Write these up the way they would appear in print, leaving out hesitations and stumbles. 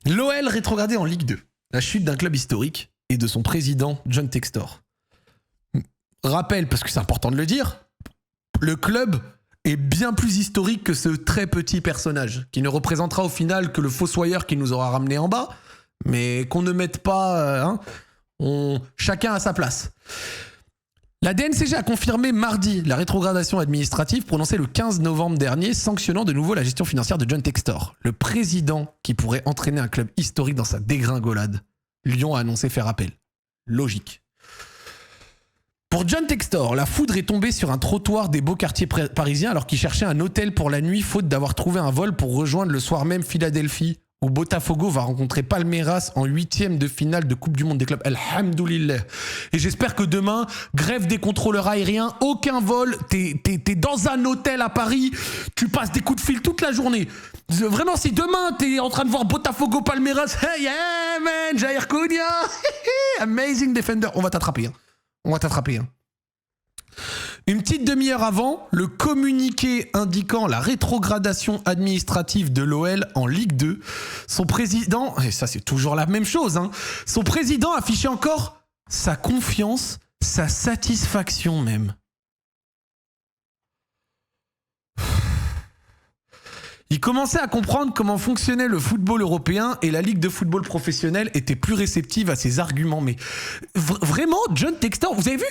L'OL rétrogradé en Ligue 2. La chute d'un club historique et de son président, John Textor. Rappel, parce que c'est important de le dire, le club est bien plus historique que ce très petit personnage, qui ne représentera au final que le fossoyeur qui nous aura ramené en bas, mais qu'on ne mette pas... chacun à sa place. La DNCG a confirmé mardi la rétrogradation administrative prononcée le 15 novembre dernier, sanctionnant de nouveau la gestion financière de John Textor, le président qui pourrait entraîner un club historique dans sa dégringolade. Lyon a annoncé faire appel. Logique. Pour John Textor, la foudre est tombée sur un trottoir des beaux quartiers parisiens alors qu'il cherchait un hôtel pour la nuit faute d'avoir trouvé un vol pour rejoindre le soir même Philadelphie, où Botafogo va rencontrer Palmeiras en 8e de finale de Coupe du Monde des clubs. Alhamdoulilah. Et j'espère que demain, grève des contrôleurs aériens, aucun vol, t'es dans un hôtel à Paris, tu passes des coups de fil toute la journée. Vraiment, si demain t'es en train de voir Botafogo Palmeiras, hey yeah man, Jair Cunha, amazing defender, on va t'attraper. On va t'attraper. Une petite demi-heure avant, le communiqué indiquant la rétrogradation administrative de l'OL en Ligue 2, son président, et ça c'est toujours la même chose, son président affichait encore sa confiance, sa satisfaction même. Il commençait à comprendre comment fonctionnait le football européen et la Ligue de football professionnel était plus réceptive à ses arguments. Mais vraiment, John Textor, vous avez vu,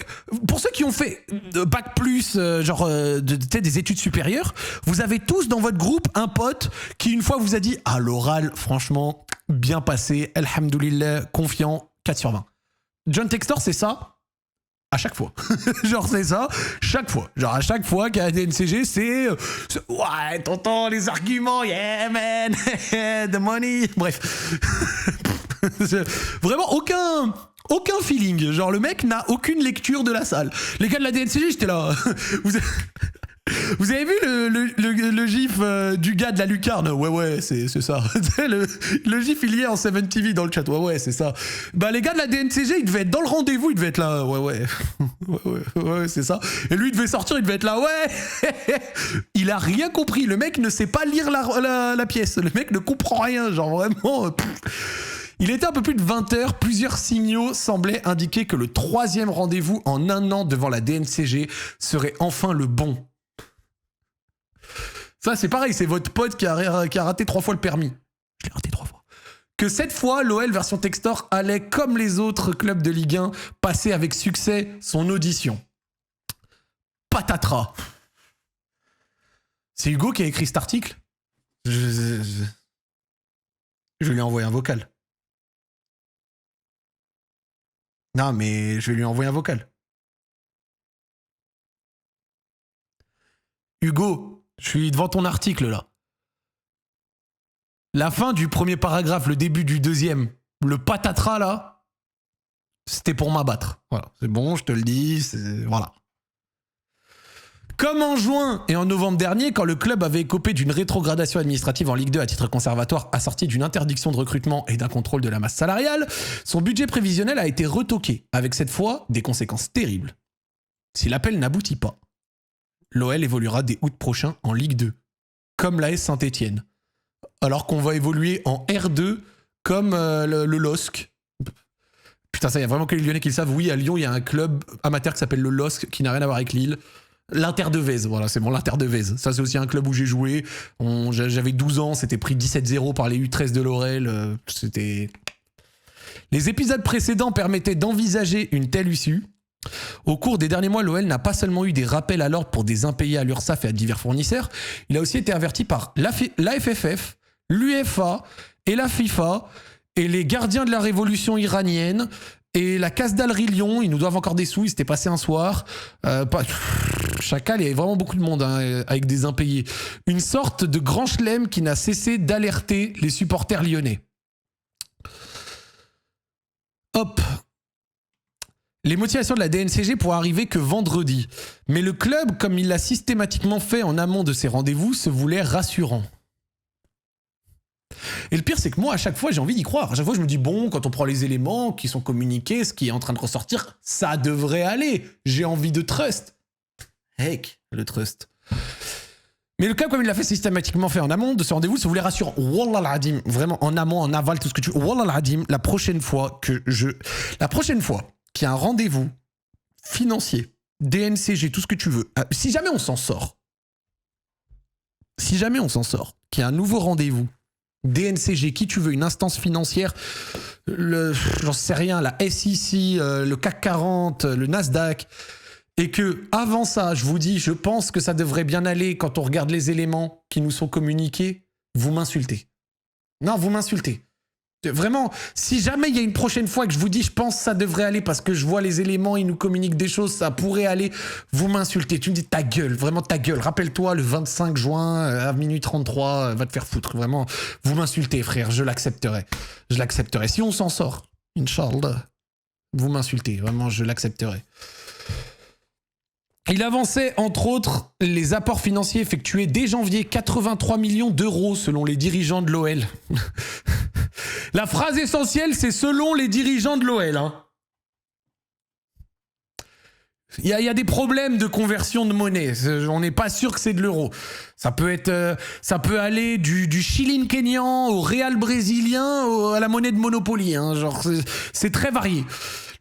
pour ceux qui ont fait Bac+, des études supérieures, vous avez tous dans votre groupe un pote qui une fois vous a dit « Ah, l'oral, franchement, bien passé, alhamdoulilah, confiant, 4 sur 20 ». John Textor, c'est ça à chaque fois. Genre, c'est ça, chaque fois. Genre, à chaque fois qu'il y a des DNCG, c'est ouais, t'entends les arguments, yeah, man, the money. Bref. Vraiment, aucun feeling. Genre, le mec n'a aucune lecture de la salle. Les gars de la DNCG, j'étais là. Vous avez vu le gif du gars de la lucarne? Ouais, c'est ça. le gif, il y est en 7 TV dans le chat. Ouais, c'est ça. Bah, les gars de la DNCG, ils devaient être dans le rendez-vous, ils devaient être là. Ouais, c'est ça. Et lui, il devait sortir, il devait être là. Ouais. Il a rien compris. Le mec ne sait pas lire la pièce. Le mec ne comprend rien. Genre, vraiment... Il était un peu plus de 20 heures, plusieurs signaux semblaient indiquer que le 3e rendez-vous en un an devant la DNCG serait enfin le bon. Ça, c'est pareil, c'est votre pote qui a raté 3 fois le permis. Je l'ai raté 3 fois. Que cette fois, l'OL version Textor allait, comme les autres clubs de Ligue 1, passer avec succès son audition. Patatras. C'est Hugo qui a écrit cet article. Je lui ai envoyé un vocal. Non, mais je vais lui envoyer un vocal. Hugo, je suis devant ton article, là. La fin du premier paragraphe, le début du deuxième, le patatras, là, c'était pour m'abattre. Voilà, c'est bon, je te le dis, voilà. Comme en juin et en novembre dernier, quand le club avait écopé d'une rétrogradation administrative en Ligue 2 à titre conservatoire assortie d'une interdiction de recrutement et d'un contrôle de la masse salariale, son budget prévisionnel a été retoqué, avec cette fois des conséquences terribles. Si l'appel n'aboutit pas, l'OL évoluera dès août prochain en Ligue 2, comme l'AS Saint-Etienne, alors qu'on va évoluer en R2 comme le LOSC. Putain, ça, il y a vraiment que les Lyonnais qui le savent. Oui, à Lyon, il y a un club amateur qui s'appelle le LOSC, qui n'a rien à voir avec Lille. L'Inter de Vèze, voilà, c'est bon, l'Inter de Vèze. Ça, c'est aussi un club où j'ai joué. J'avais 12 ans, c'était pris 17-0 par les U13 de Laurel. C'était... Les épisodes précédents permettaient d'envisager une telle issue. Au cours des derniers mois, l'OL n'a pas seulement eu des rappels à l'ordre pour des impayés à l'URSSAF et à divers fournisseurs, il a aussi été averti par l'AFFF, l'UEFA et la FIFA et les gardiens de la révolution iranienne et la Casdalerie Lyon. Ils nous doivent encore des sous, ils s'étaient passés un soir. Chacal, il y avait vraiment beaucoup de monde avec des impayés. Une sorte de grand chelem qui n'a cessé d'alerter les supporters lyonnais. Hop. Les motivations de la DNCG pourraient arriver que vendredi. Mais le club, comme il l'a systématiquement fait en amont de ses rendez-vous, se voulait rassurant. Et le pire, c'est que moi, à chaque fois, j'ai envie d'y croire. À chaque fois, je me dis, bon, quand on prend les éléments qui sont communiqués, ce qui est en train de ressortir, ça devrait aller. J'ai envie de trust. Heck, le trust. Mais le club, comme il l'a fait systématiquement fait en amont de ce rendez-vous, ça vous les rassure. Wallah al-Adim, vraiment en amont, en aval, tout ce que tu veux. Wallah al-Adim, la prochaine fois qu'il y a un rendez-vous financier, DNCG, tout ce que tu veux, si jamais on s'en sort, qu'il y a un nouveau rendez-vous, DNCG, qui tu veux, une instance financière, j'en sais rien, la SEC, le CAC 40, le Nasdaq, et que avant ça, je vous dis, je pense que ça devrait bien aller quand on regarde les éléments qui nous sont communiqués, vous m'insultez. Non, vous m'insultez. Vraiment, si jamais il y a une prochaine fois que je vous dis, je pense que ça devrait aller parce que je vois les éléments, ils nous communiquent des choses, ça pourrait aller, vous m'insultez. Tu me dis ta gueule, vraiment ta gueule. Rappelle-toi, le 25 juin, à minuit 33, va te faire foutre. Vraiment, vous m'insultez, frère, je l'accepterai. Je l'accepterai. Si on s'en sort, Inch'Allah, vous m'insultez, vraiment, je l'accepterai. Il avançait, entre autres, les apports financiers effectués dès janvier, 83 millions d'euros selon les dirigeants de l'OL. La phrase essentielle, c'est selon les dirigeants de l'OL. Hein. Il y a des problèmes de conversion de monnaie. On n'est pas sûr que c'est de l'euro. Ça peut aller du shilling kényan au réal brésilien à la monnaie de Monopoly. Hein. Genre, c'est très varié.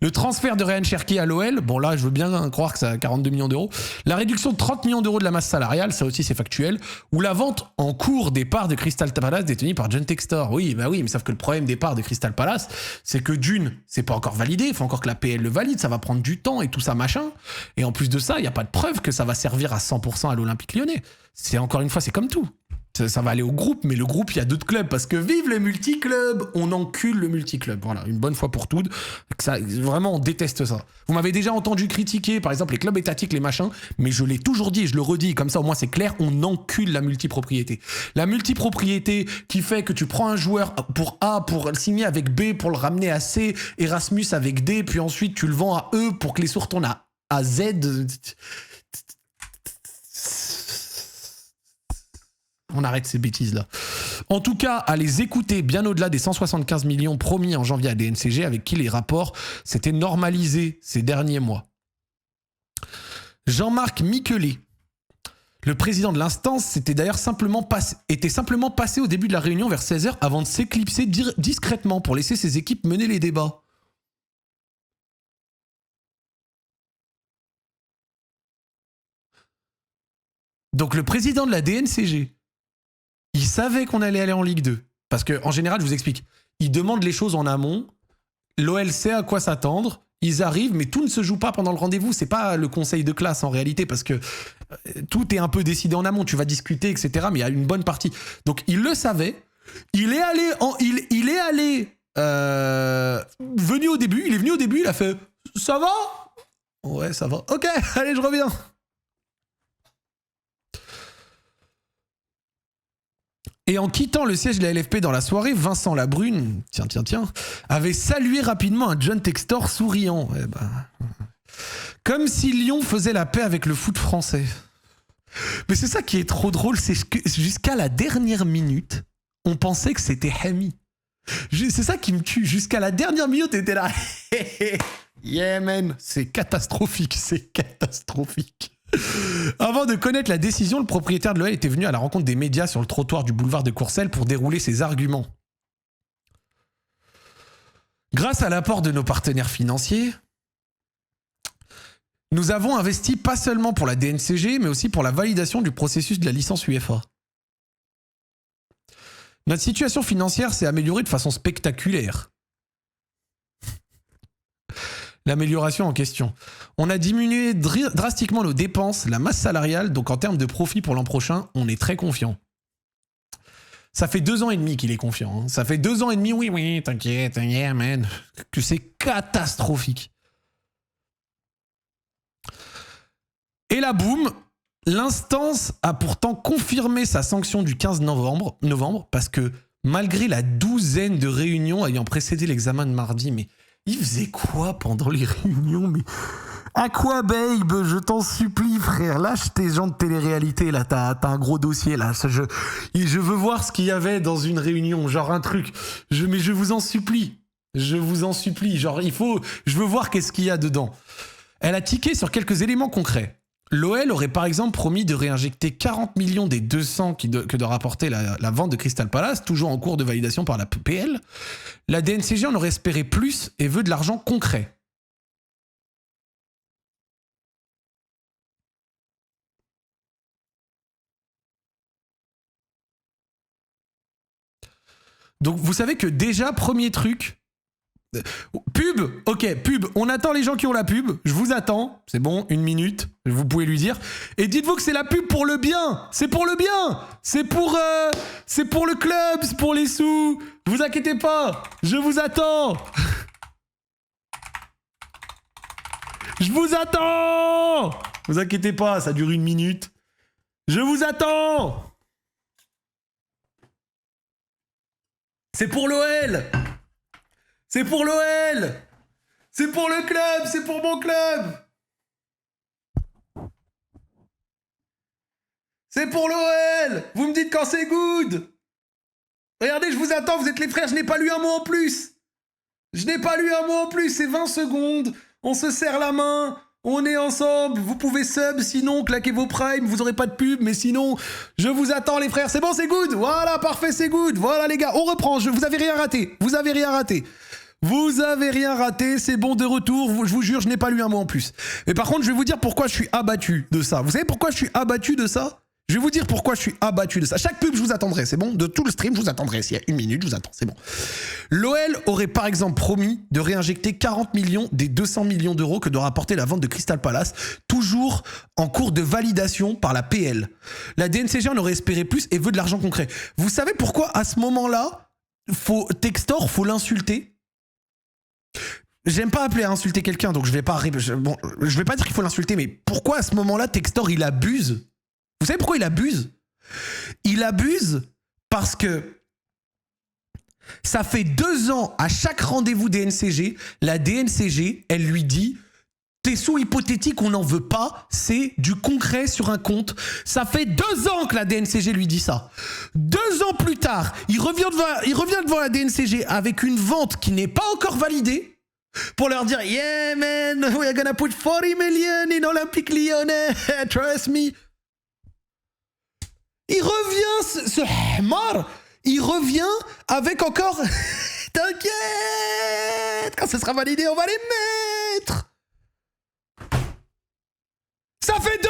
Le transfert de Ryan Cherki à l'OL, bon là je veux bien croire que ça a 42 millions d'euros. La réduction de 30 millions d'euros de la masse salariale, ça aussi c'est factuel. Ou la vente en cours des parts de Crystal Palace détenues par John Textor. Oui, mais sauf que le problème des parts de Crystal Palace, c'est que d'une, c'est pas encore validé, il faut encore que la PL le valide, ça va prendre du temps et tout ça machin. Et en plus de ça, il n'y a pas de preuve que ça va servir à 100% à l'Olympique Lyonnais. C'est encore une fois, c'est comme tout. Ça va aller au groupe, mais le groupe, il y a d'autres clubs. Parce que vive le multiclub, on encule le multiclub. Voilà, une bonne fois pour toutes. Ça, vraiment, on déteste ça. Vous m'avez déjà entendu critiquer, par exemple, les clubs étatiques, les machins, mais je l'ai toujours dit et je le redis, comme ça au moins c'est clair, on encule la multipropriété. La multipropriété qui fait que tu prends un joueur pour A pour le signer avec B, pour le ramener à C, Erasmus avec D, puis ensuite tu le vends à E pour que les sous retournent à Z... On arrête ces bêtises-là. En tout cas, à les écouter bien au-delà des 175 millions promis en janvier à DNCG, avec qui les rapports s'étaient normalisés ces derniers mois. Jean-Marc Miquelet, le président de l'instance, était simplement passé au début de la réunion vers 16h avant de s'éclipser discrètement pour laisser ses équipes mener les débats. Donc le président de la DNCG, il savait qu'on allait aller en Ligue 2. Parce qu'en général, je vous explique, ils demandent les choses en amont, l'OL sait à quoi s'attendre, ils arrivent, mais tout ne se joue pas pendant le rendez-vous. C'est pas le conseil de classe en réalité, parce que tout est un peu décidé en amont. Tu vas discuter, etc. Mais il y a une bonne partie. Donc il le savait. Il est venu au début. Il est venu au début. Il a fait « Ça va ?» « Ouais, ça va. Ok, allez, je reviens. » Et en quittant le siège de la LFP dans la soirée, Vincent Labrune, avait salué rapidement un John Textor souriant. Comme si Lyon faisait la paix avec le foot français. Mais c'est ça qui est trop drôle, c'est que jusqu'à la dernière minute, on pensait que c'était Hami. C'est ça qui me tue. Jusqu'à la dernière minute, t'étais là. Yeah man, c'est catastrophique. Avant de connaître la décision, le propriétaire de l'OL était venu à la rencontre des médias sur le trottoir du boulevard de Courcelles pour dérouler ses arguments. Grâce à l'apport de nos partenaires financiers, nous avons investi pas seulement pour la DNCG, mais aussi pour la validation du processus de la licence UEFA. Notre situation financière s'est améliorée de façon spectaculaire. L'amélioration en question. On a diminué drastiquement nos dépenses, la masse salariale, donc en termes de profit pour l'an prochain, on est très confiant. Ça fait 2 ans et demi qu'il est confiant. Hein. Ça fait 2 ans et demi, oui, t'inquiète, yeah, man, que c'est catastrophique. Et là, boum, l'instance a pourtant confirmé sa sanction du 15 novembre parce que malgré la douzaine de réunions ayant précédé l'examen de mardi, mais il faisait quoi pendant les réunions? Mais à quoi, babe? Je t'en supplie, frère. Lâche tes gens de télé-réalité, là. T'as un gros dossier, là. Je veux voir ce qu'il y avait dans une réunion. Genre un truc. Mais je vous en supplie. Genre, je veux voir qu'est-ce qu'il y a dedans. Elle a tiqué sur quelques éléments concrets. L'OL aurait par exemple promis de réinjecter 40 millions des 200 que doit rapporter la vente de Crystal Palace, toujours en cours de validation par la PL. La DNCG en aurait espéré plus et veut de l'argent concret. Donc vous savez que déjà, premier truc... Pub, ok, pub, on attend les gens qui ont la pub, je vous attends, c'est bon, 1 minute, vous pouvez lui dire. Et dites-vous que c'est la pub pour le bien, c'est pour le bien, c'est pour le club, c'est pour les sous, vous inquiétez pas, je vous attends. Je vous attends. Vous inquiétez pas, ça dure 1 minute. Je vous attends. C'est pour l'OL. C'est pour l'OL. C'est pour le club, c'est pour mon club. C'est pour l'OL. Vous me dites quand c'est good. Regardez, je vous attends, vous êtes les frères, je n'ai pas lu un mot en plus. Je n'ai pas lu un mot en plus, c'est 20 secondes. On se serre la main, on est ensemble. Vous pouvez sub, sinon claquez vos primes, vous aurez pas de pub, mais sinon, je vous attends les frères. C'est bon, c'est good. Voilà, parfait, c'est good. Voilà les gars, on reprend, vous avez rien raté. Vous avez rien raté. Vous avez rien raté, c'est bon de retour, je vous jure, je n'ai pas lu un mot en plus. Mais par contre, je vais vous dire pourquoi je suis abattu de ça. Vous savez pourquoi je suis abattu de ça ? Je vais vous dire pourquoi je suis abattu de ça. Chaque pub, je vous attendrai, c'est bon ? De tout le stream, je vous attendrai. S'il y a 1 minute, je vous attends, c'est bon. L'OL aurait par exemple promis de réinjecter 40 millions des 200 millions d'euros que doit rapporter la vente de Crystal Palace, toujours en cours de validation par la PL. La DNCG en aurait espéré plus et veut de l'argent concret. Vous savez pourquoi à ce moment-là, Textor, faut l'insulter ? J'aime pas appeler à insulter quelqu'un, donc je vais pas dire qu'il faut l'insulter, mais pourquoi à ce moment-là, Textor, il abuse ? Vous savez pourquoi il abuse ? Il abuse parce que ça fait 2 ans, à chaque rendez-vous DNCG, la DNCG, elle lui dit « Tes sous hypothétiques, on n'en veut pas, c'est du concret sur un compte. » Ça fait 2 ans que la DNCG lui dit ça. 2 ans plus tard, il revient devant la DNCG avec une vente qui n'est pas encore validée, pour leur dire « Yeah man, we're gonna put 40 million in Olympique Lyonnais, trust me. » Il revient, ce Hamar, il revient avec encore « T'inquiète, quand ce sera validé, on va les mettre. » Ça fait 2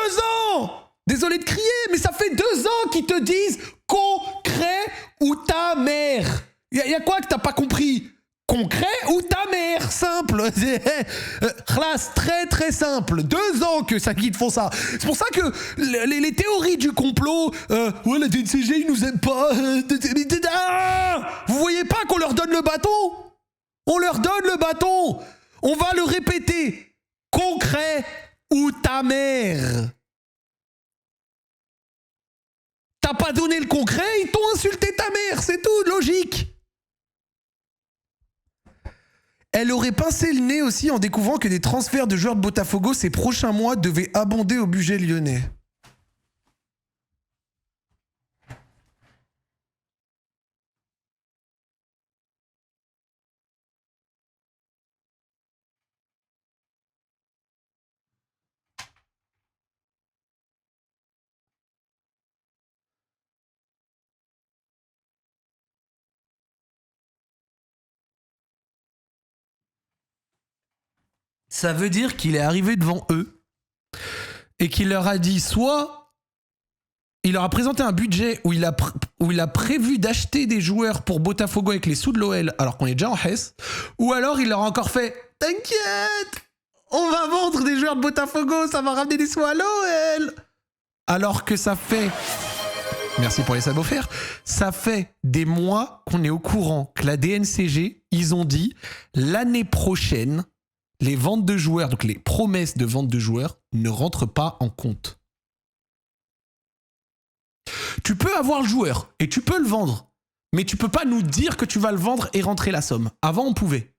ans. Désolé de crier, mais ça fait 2 ans qu'ils te disent « Concret ou ta mère ?» Y a quoi que t'as pas compris ? Concret ou ta mère, simple. Classe, très très simple. 2 ans que ça qu'ils font ça. C'est pour ça que les théories du complot, ouais la DNCG ils nous aiment pas. Vous voyez pas qu'on leur donne le bâton ? On leur donne le bâton. On va le répéter. Concret ou ta mère. T'as pas donné le concret, ils t'ont insulté ta mère, c'est tout, logique. Elle aurait pincé le nez aussi en découvrant que des transferts de joueurs de Botafogo ces prochains mois devaient abonder au budget lyonnais. Ça veut dire qu'il est arrivé devant eux et qu'il leur a dit soit il leur a présenté un budget où il a prévu d'acheter des joueurs pour Botafogo avec les sous de l'OL alors qu'on est déjà en Hesse, ou alors il leur a encore fait « T'inquiète, on va vendre des joueurs de Botafogo, ça va ramener des sous à l'OL !» Alors que ça fait... Merci pour les sabots offerts. Ça fait des mois qu'on est au courant que la DNCG, ils ont dit l'année prochaine, les ventes de joueurs, donc les promesses de vente de joueurs, ne rentrent pas en compte. Tu peux avoir le joueur et tu peux le vendre, mais tu peux pas nous dire que tu vas le vendre et rentrer la somme. Avant, on pouvait.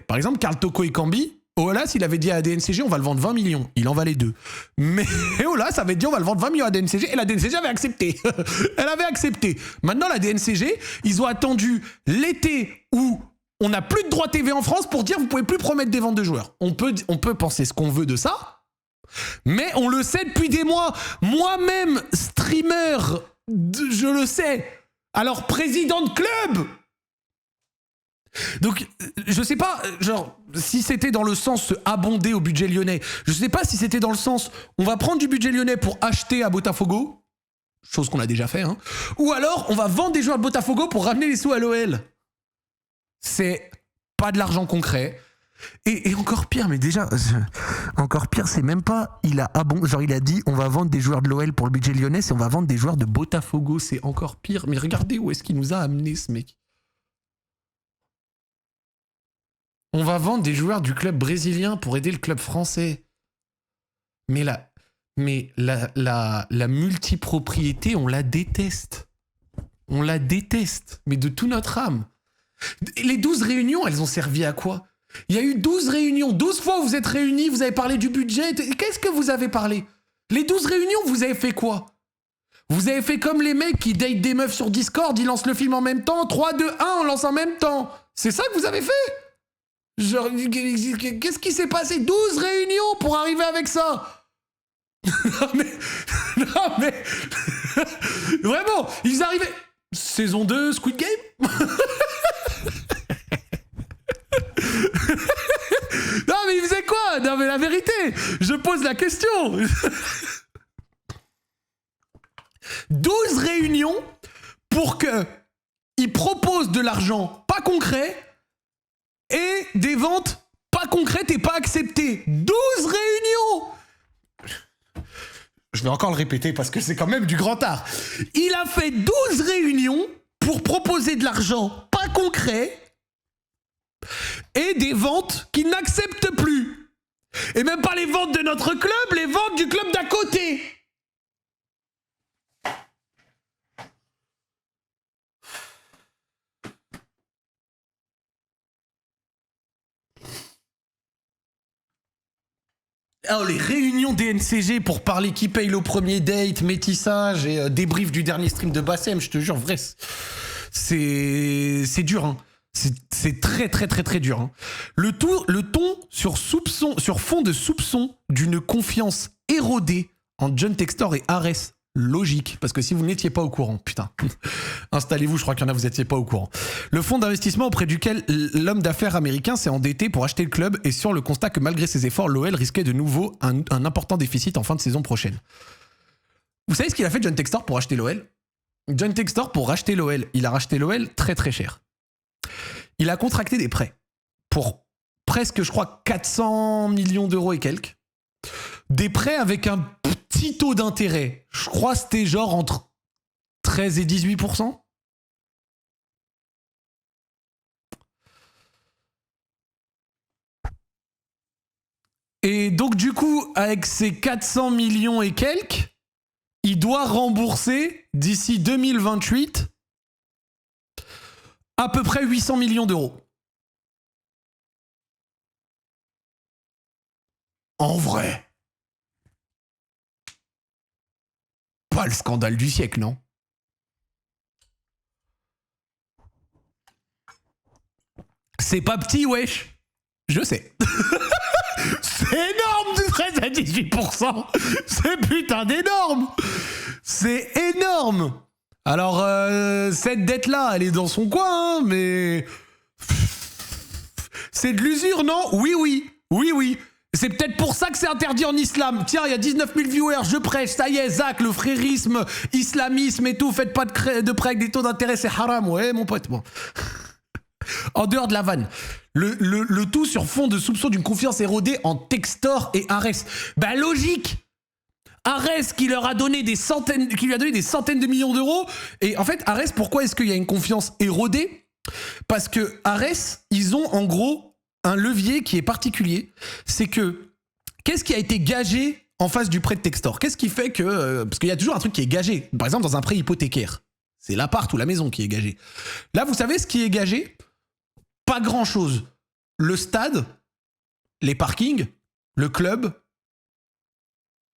Par exemple, Karl Toko Ekambi, Olas, il avait dit à la DNCG, on va le vendre 20 millions. Il en valait 2. Mais Olas avait dit, on va le vendre 20 millions à la DNCG, et la DNCG avait accepté. Elle avait accepté. Maintenant, la DNCG, ils ont attendu l'été où on n'a plus de droit TV en France pour dire, vous pouvez plus promettre des ventes de joueurs. On peut penser ce qu'on veut de ça, Mais on le sait depuis des mois. Moi-même, streamer, je le sais. Alors, président de club. Donc, je sais pas, genre, si c'était dans le sens abonder au budget lyonnais. Je sais pas si c'était dans le sens, on va prendre du budget lyonnais pour acheter à Botafogo. Chose qu'on a déjà fait, hein. Ou alors, on va vendre des joueurs de Botafogo pour ramener les sous à l'OL. C'est pas de l'argent concret. Et encore pire, mais déjà, encore pire, c'est même pas, il a dit, on va vendre des joueurs de l'OL pour le budget lyonnais, c'est on va vendre des joueurs de Botafogo, c'est encore pire. Mais regardez où est-ce qu'il nous a amené, ce mec. On va vendre des joueurs du club brésilien pour aider le club français. Mais la multipropriété, on la déteste. On la déteste, mais de toute notre âme. Les 12 réunions, elles ont servi à quoi? Il y a eu 12 réunions, 12 fois où vous êtes réunis, vous avez parlé du budget. Qu'est-ce que vous avez parlé? Les 12 réunions, vous avez fait quoi? Vous avez fait comme les mecs qui datent des meufs sur Discord, ils lancent le film en même temps, 3, 2, 1, on lance en même temps. C'est ça que vous avez fait? Genre, qu'est-ce qui s'est passé? 12 réunions pour arriver avec ça. Non mais... Vraiment, ils arrivaient... Saison 2, Squid Game. Non mais il faisait quoi? Non mais la vérité, je pose la question. 12 réunions pour que ils proposent de l'argent pas concret et des ventes pas concrètes et pas acceptées. 12 réunions. Je vais encore le répéter parce que c'est quand même du grand art. Il a fait 12 réunions pour proposer de l'argent pas concret et des ventes qu'il n'accepte plus. Et même pas les ventes de notre club, les ventes du club d'à côté. Oh, les réunions DNCG pour parler qui paye le premier date, métissage et débrief du dernier stream de Bassem, je te jure, vrai, c'est dur, hein. C'est très très très très dur, hein. Le ton sur fond de soupçon d'une confiance érodée en John Textor et Ares. Logique, parce que si vous n'étiez pas au courant, putain, installez-vous, je crois qu'il y en a, vous n'étiez pas au courant. Le fonds d'investissement auprès duquel l'homme d'affaires américain s'est endetté pour acheter le club est sur le constat que malgré ses efforts, l'OL risquait de nouveau un important déficit en fin de saison prochaine. Vous savez ce qu'il a fait John Textor pour acheter l'OL? John Textor pour racheter l'OL, il a racheté l'OL très très cher. Il a contracté des prêts pour presque, je crois, 400 millions d'euros et quelques. Des prêts avec un petit taux d'intérêt. Je crois que c'était genre entre 13 et 18%. Et donc du coup, avec ces 400 millions et quelques, il doit rembourser d'ici 2028 à peu près 800 millions d'euros. En vrai. Pas le scandale du siècle, non? C'est pas petit, wesh. Je sais. C'est énorme de 13 à 18%. C'est putain d'énorme. C'est énorme. Alors, cette dette-là, elle est dans son coin, hein, mais... C'est de l'usure, non? Oui, oui. Oui, oui. C'est peut-être pour ça que c'est interdit en islam. Tiens, il y a 19 000 viewers, je prêche, ça y est, Zach, le frérisme, islamisme et tout, faites pas de prêt avec des taux d'intérêt, c'est haram, ouais, mon pote, bon. En dehors de la vanne. Le tout sur fond de soupçon d'une confiance érodée en Textor et Ares. Bah, logique! Ares qui lui a donné des centaines de millions d'euros. Et en fait, Ares, pourquoi est-ce qu'il y a une confiance érodée? Parce que Ares, ils ont en gros un levier qui est particulier, c'est que qu'est-ce qui a été gagé en face du prêt de Textor? Qu'est-ce qui fait que... parce qu'il y a toujours un truc qui est gagé. Par exemple, dans un prêt hypothécaire. C'est l'appart ou la maison qui est gagé. Là, vous savez ce qui est gagé? Pas grand-chose. Le stade, les parkings, le club,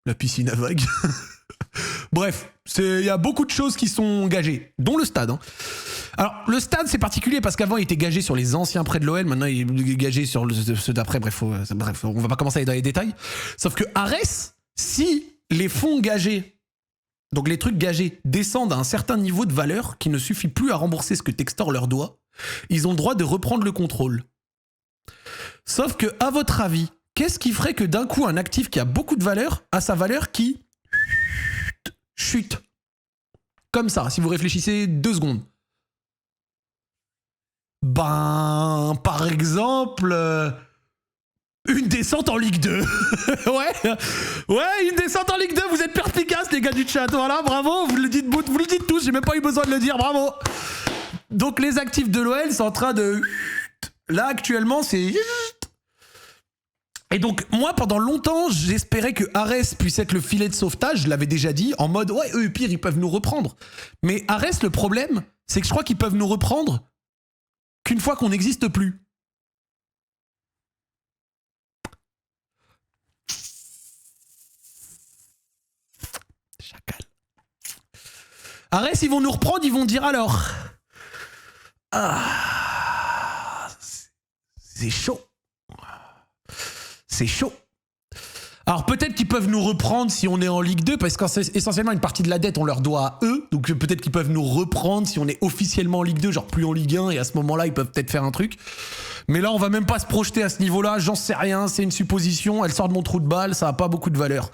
la piscine à vagues. Bref, il y a beaucoup de choses qui sont gagées, dont le stade, hein. Alors, le stade, c'est particulier parce qu'avant, il était gagé sur les anciens prêts de l'OL. Maintenant, il est gagé sur ceux d'après. Bref, on va pas commencer à aller dans les détails. Sauf que Arès, si les fonds gagés, donc les trucs gagés, descendent à un certain niveau de valeur qui ne suffit plus à rembourser ce que Textor leur doit, ils ont le droit de reprendre le contrôle. Sauf que, à votre avis, qu'est-ce qui ferait que d'un coup, un actif qui a beaucoup de valeur a sa valeur qui chute? Comme ça, si vous réfléchissez 2 secondes. Ben, par exemple, une descente en Ligue 2. ouais, une descente en Ligue 2. Vous êtes perspicaces, les gars du chat. Voilà, bravo. Vous le dites tous. J'ai même pas eu besoin de le dire. Bravo. Donc, les actifs de l'OL sont en train de... Là, actuellement, c'est... Et donc, moi, pendant longtemps, j'espérais que Arès puisse être le filet de sauvetage. Je l'avais déjà dit, en mode, ouais, eux, pire, ils peuvent nous reprendre. Mais Arès, le problème, c'est que je crois qu'ils peuvent nous reprendre qu'une fois qu'on n'existe plus. Chacal. Arès, ils vont nous reprendre, ils vont dire alors... Ah... C'est chaud. C'est chaud. Alors peut-être qu'ils peuvent nous reprendre si on est en Ligue 2, parce qu'essentiellement une partie de la dette on leur doit à eux, donc peut-être qu'ils peuvent nous reprendre si on est officiellement en Ligue 2, genre plus en Ligue 1, et à ce moment-là ils peuvent peut-être faire un truc. Mais là on va même pas se projeter à ce niveau-là, j'en sais rien, c'est une supposition, elle sort de mon trou de balle, ça a pas beaucoup de valeur.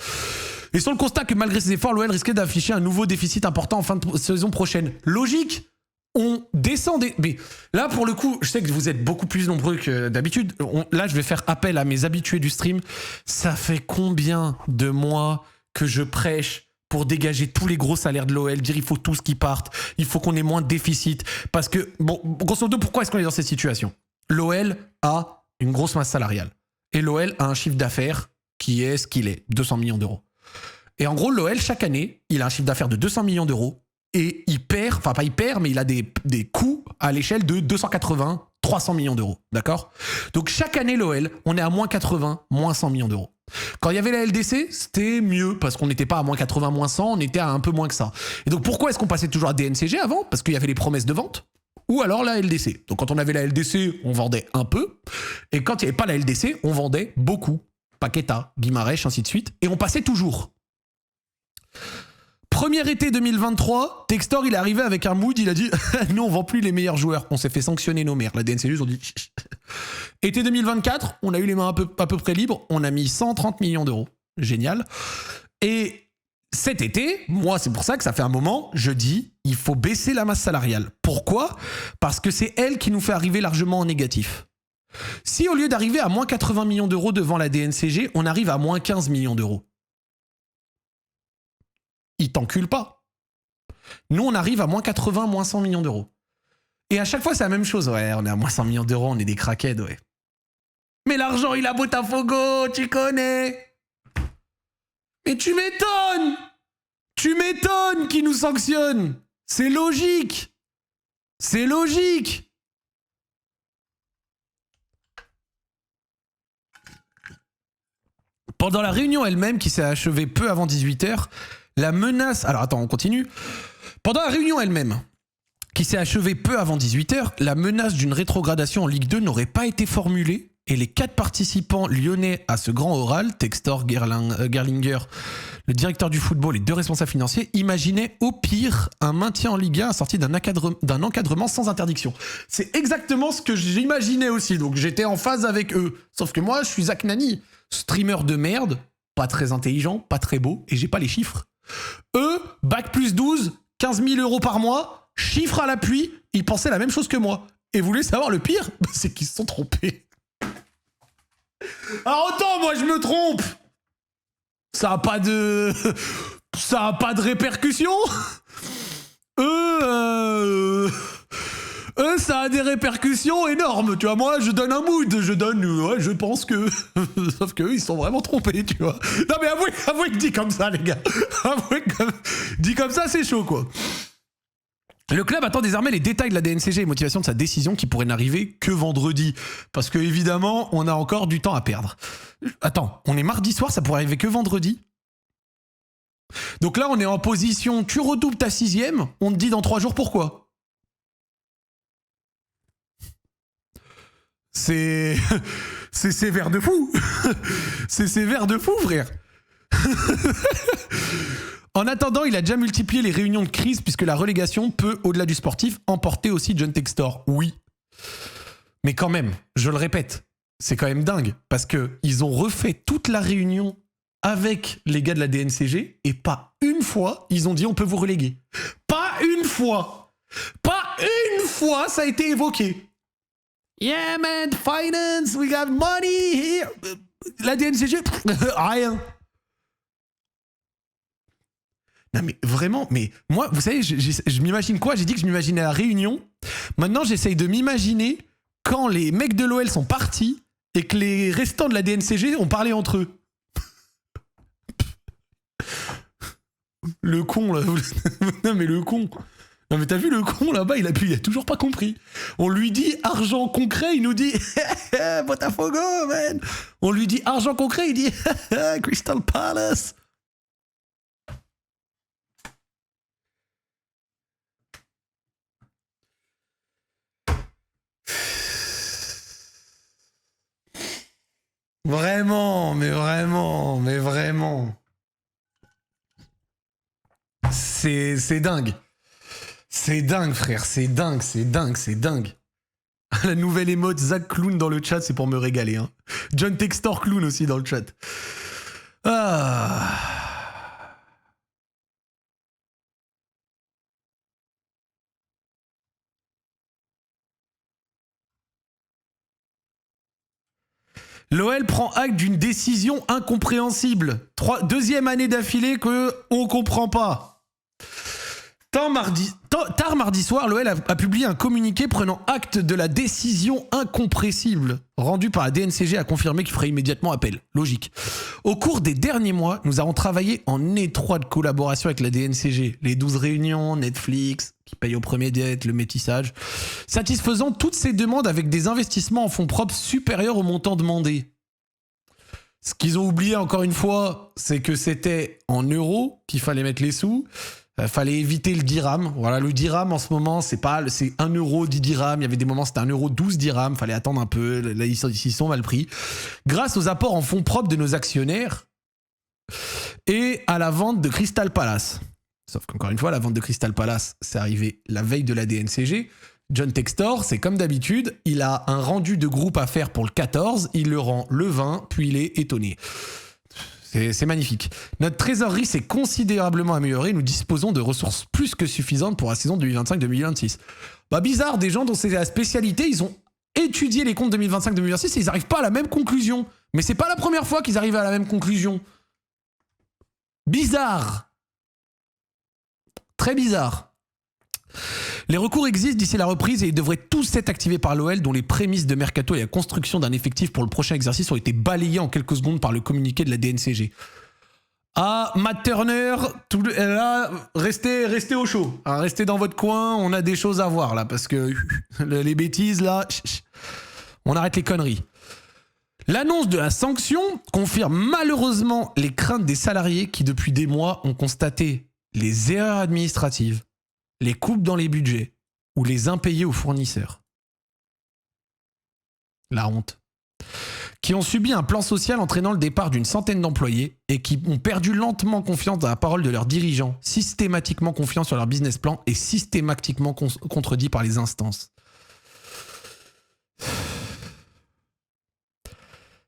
Et sur le constat que malgré ses efforts, l'OL risquait d'afficher un nouveau déficit important en fin de saison prochaine. Logique. On descend des... Mais là, pour le coup, je sais que vous êtes beaucoup plus nombreux que d'habitude. Là, je vais faire appel à mes habitués du stream. Ça fait combien de mois que je prêche pour dégager tous les gros salaires de l'OL, dire il faut tous qui partent, il faut qu'on ait moins de déficit. Parce que, bon, grosso modo, pourquoi est-ce qu'on est dans cette situation? L'OL a une grosse masse salariale. Et l'OL a un chiffre d'affaires qui est ce qu'il est, 200 millions d'euros. Et en gros, l'OL, chaque année, il a un chiffre d'affaires de 200 millions d'euros. Et il perd, enfin pas il perd, mais il a des coûts à l'échelle de 280, 300 millions d'euros, d'accord? Donc chaque année, l'OL, on est à moins 80, moins 100 millions d'euros. Quand il y avait la LDC, c'était mieux, parce qu'on n'était pas à moins 80, moins 100, on était à un peu moins que ça. Et donc pourquoi est-ce qu'on passait toujours à DNCG avant? Parce qu'il y avait les promesses de vente, ou alors la LDC. Donc quand on avait la LDC, on vendait un peu, et quand il n'y avait pas la LDC, on vendait beaucoup. Paqueta, Guimarães, ainsi de suite, et on passait toujours. Premier été 2023, Textor il est arrivé avec un mood, il a dit nous on vend plus les meilleurs joueurs, on s'est fait sanctionner nos mères. La DNCG ils ont dit été 2024, on a eu les mains à peu près libres, on a mis 130 millions d'euros. Génial. Et cet été, moi c'est pour ça que ça fait un moment, je dis il faut baisser la masse salariale. Pourquoi? Parce que c'est elle qui nous fait arriver largement en négatif. Si au lieu d'arriver à moins 80 millions d'euros devant la DNCG, on arrive à moins 15 millions d'euros. Ils t'enculent pas. Nous, on arrive à moins 80, moins 100 millions d'euros. Et à chaque fois, c'est la même chose. Ouais, on est à moins 100 millions d'euros, on est des craquettes, ouais. Mais l'argent, il a Botafogo, tu connais. Mais tu m'étonnes. Tu m'étonnes qu'ils nous sanctionnent. C'est logique. C'est logique. Pendant la réunion elle-même, qui s'est achevée peu avant 18h, la menace... Alors attends, on continue. Pendant la réunion elle-même, qui s'est achevée peu avant 18h, la menace d'une rétrogradation en Ligue 2 n'aurait pas été formulée et les 4 participants lyonnais à ce grand oral, Textor, Gerlinger, le directeur du football et 2 responsables financiers, imaginaient au pire un maintien en Ligue 1 assorti d'un encadrement sans interdiction. C'est exactement ce que j'imaginais aussi, donc j'étais en phase avec eux. Sauf que moi, je suis Zach Nani, streamer de merde, pas très intelligent, pas très beau, et j'ai pas les chiffres. Eux, bac plus 12, 15 000 euros par mois, chiffre à l'appui, ils pensaient la même chose que moi. Et vous voulez savoir le pire? C'est qu'ils se sont trompés. Alors autant moi je me trompe, ça a pas de répercussions. Eux, ça a des répercussions énormes, tu vois. Moi, je donne un mood, ouais, je pense que... Sauf qu'eux, ils sont vraiment trompés, tu vois. Non, mais avouez que dit comme ça, les gars. Avouez que dit comme ça, c'est chaud, quoi. Le club attend désormais les détails de la DNCG et motivation de sa décision qui pourrait n'arriver que vendredi. Parce que, évidemment, on a encore du temps à perdre. Attends, on est mardi soir, ça pourrait arriver que vendredi? Donc là, on est en position, tu redoubles ta 6e, on te dit dans 3 jours pourquoi. C'est c'est sévère de fou. C'est sévère de fou, frère. En attendant, il a déjà multiplié les réunions de crise puisque la relégation peut, au-delà du sportif, emporter aussi John Textor. Oui. Mais quand même, je le répète, c'est quand même dingue parce qu'ils ont refait toute la réunion avec les gars de la DNCG et pas une fois, ils ont dit on peut vous reléguer. Pas une fois. Pas une fois ça a été évoqué. Yeah man, finance, we got money here. La DNCG, rien. Non mais vraiment, mais moi, vous savez, je m'imagine quoi? J'ai dit que je m'imaginais la réunion. Maintenant, j'essaye de m'imaginer quand les mecs de l'OL sont partis et que les restants de la DNCG ont parlé entre eux. Le con, là. Non mais le con. Non mais t'as vu le con là-bas, il a toujours pas compris. On lui dit argent concret, il nous dit Botafogo, man. On lui dit argent concret, il dit Crystal Palace. Vraiment, mais vraiment, mais vraiment. C'est dingue. C'est dingue, frère. C'est dingue, c'est dingue, c'est dingue. La nouvelle émote Zach Clown dans le chat, c'est pour me régaler. Hein. John Textor Clown aussi dans le chat. Ah. L'OL prend acte d'une décision incompréhensible. Deuxième année d'affilée que on comprend pas. Tard mardi soir, l'OL a publié un communiqué prenant acte de la décision incompressible rendue par la DNCG a confirmé qu'il ferait immédiatement appel. Logique. Au cours des derniers mois, nous avons travaillé en étroite collaboration avec la DNCG. Les 12 réunions, Netflix, qui paye au premier dette, le métissage, satisfaisant toutes ces demandes avec des investissements en fonds propres supérieurs au montant demandé. Ce qu'ils ont oublié encore une fois, c'est que c'était en euros qu'il fallait mettre les sous. Fallait éviter le dirham. Voilà, le dirham en ce moment, c'est 1 euro 10 dirhams. Il y avait des moments, c'était 1 euro 12 dirhams. Fallait attendre un peu. Là, ils sont mal pris. Grâce aux apports en fonds propres de nos actionnaires et à la vente de Crystal Palace. Sauf qu'encore une fois, la vente de Crystal Palace, c'est arrivé la veille de la DNCG. John Textor, c'est comme d'habitude, il a un rendu de groupe à faire pour le 14, il le rend le 20, puis il est étonné. C'est magnifique. Notre trésorerie s'est considérablement améliorée. Nous disposons de ressources plus que suffisantes pour la saison 2025-2026. Bah bizarre, des gens dont c'est la spécialité, ils ont étudié les comptes 2025-2026 et ils n'arrivent pas à la même conclusion. Mais c'est pas la première fois qu'ils arrivent à la même conclusion. Bizarre. Très bizarre. Les recours existent d'ici la reprise et ils devraient tous être activés par l'OL, dont les prémices de mercato et la construction d'un effectif pour le prochain exercice ont été balayées en quelques secondes par le communiqué de la DNCG. Ah, Matt Turner, là, restez au chaud. Hein, restez dans votre coin, on a des choses à voir là, parce que les bêtises là, on arrête les conneries. L'annonce de la sanction confirme malheureusement les craintes des salariés qui depuis des mois ont constaté les erreurs administratives, les coupes dans les budgets ou les impayés aux fournisseurs. La honte. Qui ont subi un plan social entraînant le départ d'une centaine d'employés et qui ont perdu lentement confiance dans la parole de leurs dirigeants, systématiquement confiants sur leur business plan et systématiquement contredits par les instances.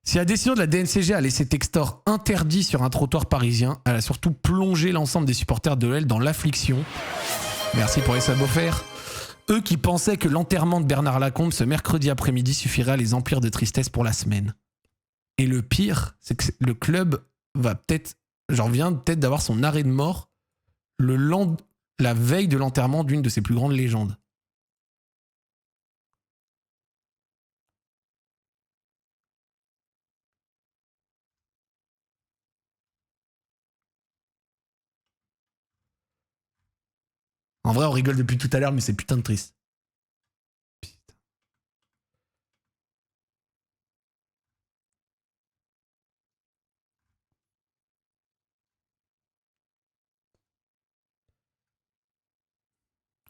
Si la décision de la DNCG a laissé Textor interdit sur un trottoir parisien, elle a surtout plongé l'ensemble des supporters de l'OL dans l'affliction. Merci pour les sabots faire. Eux qui pensaient que l'enterrement de Bernard Lacombe ce mercredi après-midi suffirait à les emplir de tristesse pour la semaine. Et le pire, c'est que le club va peut-être, vient peut-être d'avoir son arrêt de mort la veille de l'enterrement d'une de ses plus grandes légendes. En vrai, on rigole depuis tout à l'heure, mais c'est putain de triste. Putain.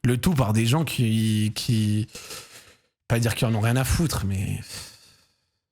Le tout par des gens qui Pas dire qu'ils en ont rien à foutre, mais